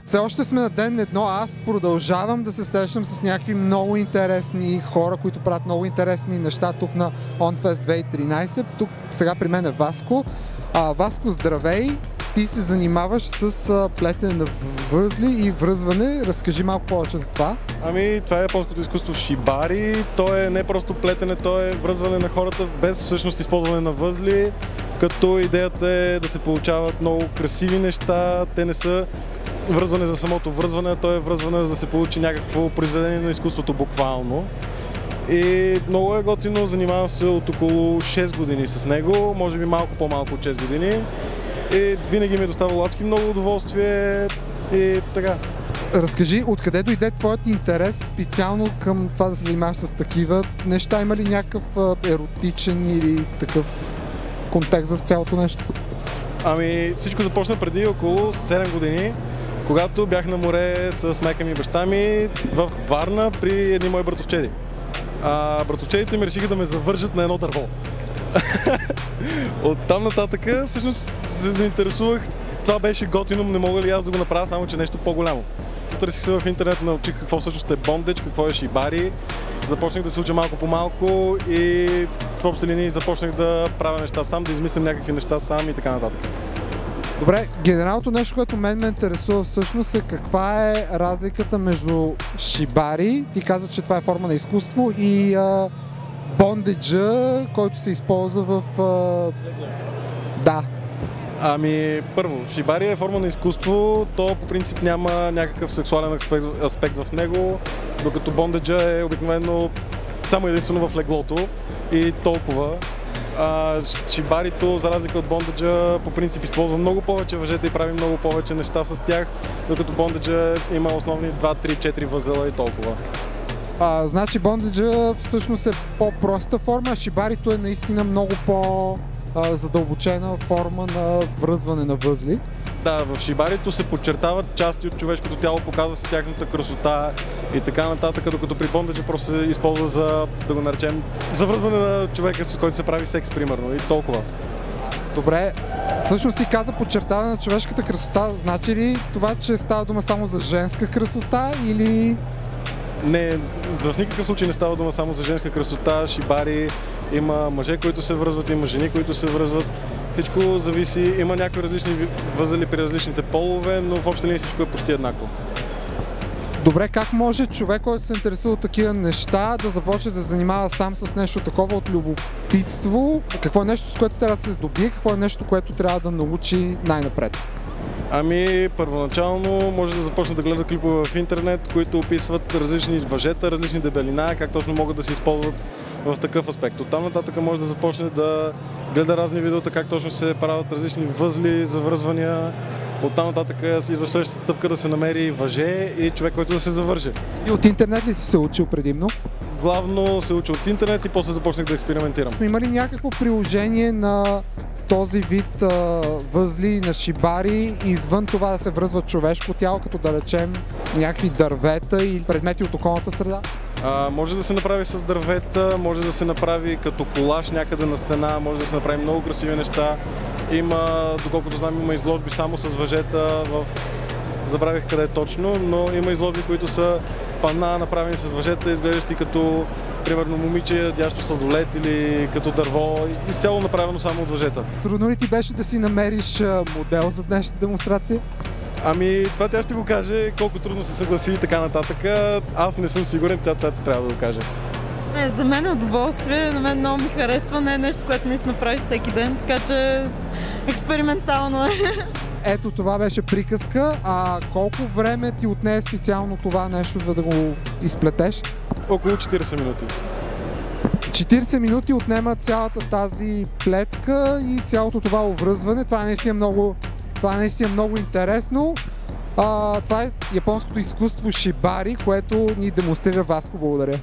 Все още сме на ден едно, аз продължавам да се срещам с някакви много интересни хора, които правят много интересни неща тук на OnFest 2013. Тук сега при мен е Васко. Васко, здравей! Ти се занимаваш с плетене на възли и връзване. Разкажи малко повече за това. Ами, това е японското изкуство шибари. То е не просто плетене, то е връзване на хората без всъщност използване на възли, като идеята е да се получават много красиви неща. Те не са връзване за самото връзване, то е връзване за да се получи някакво произведение на изкуството буквално. И много е готино, занимавам се от около 6 години с него, може би малко по-малко от 6 години. И винаги ми е доставало адски много удоволствие и така. Разкажи, откъде дойде твоят интерес специално към това да се занимаваш с такива неща? Има ли някакъв еротичен или такъв контекст в цялото нещо? Ами, всичко започна преди около 7 години, когато бях на море с майка ми и баща ми в Варна при едни мои братовчеди. Братовчедите ми решиха да ме завържат на едно дърво. От там нататък всъщност се заинтересувах. Това беше готино, не мога ли аз да го направя, само че нещо по-голямо. Търсих се в интернет, научих какво всъщност е бондеч, какво е шибари. Започнах да се уча малко по малко и в общи линии започнах да правя неща сам, да измислям някакви неща сам и така нататък. Добре, генералното нещо, което ме интересува всъщност е каква е разликата между шибари, ти каза, че това е форма на изкуство, и бондеджа, който се използва в... Да. Ами, първо, шибари е форма на изкуство, то по принцип няма някакъв сексуален аспект в него, докато бондеджа е обикновено само единствено в леглото и толкова. Шибарито, за разлика от бондеджа, по принцип използва много повече въжета и прави много повече неща с тях, докато бондеджа има основни 2, 3, 4 възела и толкова. Значи бондеджа всъщност е по-проста форма, а шибарито е наистина много по-задълбочена форма на връзване на възли. Да, в шибарито се подчертават части от човешкото тяло, показва се тяхната красота и така нататък, докато при бондеджа просто се използва за, да го наречем, за връзване на човека, с който се прави секс, примерно, и толкова. Добре, всъщност ти каза подчертаване на човешката красота, значи ли това, че става дума само за женска красота или... Не, в никакъв случай не става дума само за женска красота, шибари, има мъже, които се връзват, има жени, които се връзват. Всичко зависи, има някои различни възели при различните полове, но в общи линии всичко е почти еднакво. Добре, как може човек, който се интересува от такива неща, да започне да занимава сам с нещо такова от любопитство? Какво е нещо, с което трябва да се здобие? Какво е нещо, което трябва да научи най-напред? Ами, първоначално може да започне да гледа клипове в интернет, които описват различни въжета, различни дебелина, как точно могат да се използват в такъв аспект. Оттам нататък може да започне да гледа разни видеота, как точно се правят различни възли, завързвания. Оттам нататък идва следващата стъпка да се намери въже и човек, който да се завърже. И от интернет ли си се учил предимно? Главно се учи от интернет и после започнах да експериментирам. Има ли някакво приложение на този вид възли на шибари, извън това да се връзва човешко тяло, като да речем някакви дървета или предмети от околната среда? Може да се направи с дървета, може да се направи като колаж някъде на стена, може да се направи много красиви неща. Има, доколкото знам, има изложби само с въжета в... Забравих къде е точно, но има изложби, които са пана, направени с въжета, изглеждащи като, примерно, момиче, ядящо сладолед или като дърво, изцяло направено само от въжета. Трудно ли ти беше да си намериш модел за днешната демонстрация? Ами, това тя ще го каже, колко трудно се съгласи и така нататък. Аз не съм сигурен, тя трябва да го каже. За мен е удоволствие, на мен много ми харесва, не е нещо, което наистина правиш всеки ден, така че експериментално е. Ето, това беше приказка. Колко време ти отне специално това нещо, за да го изплетеш? Около 40 минути. 40 минути отнема цялата тази плетка и цялото това обвързване. Това е наистина много интересно. Това е японското изкуство шибари, което ни демонстрира Васко. Благодаря.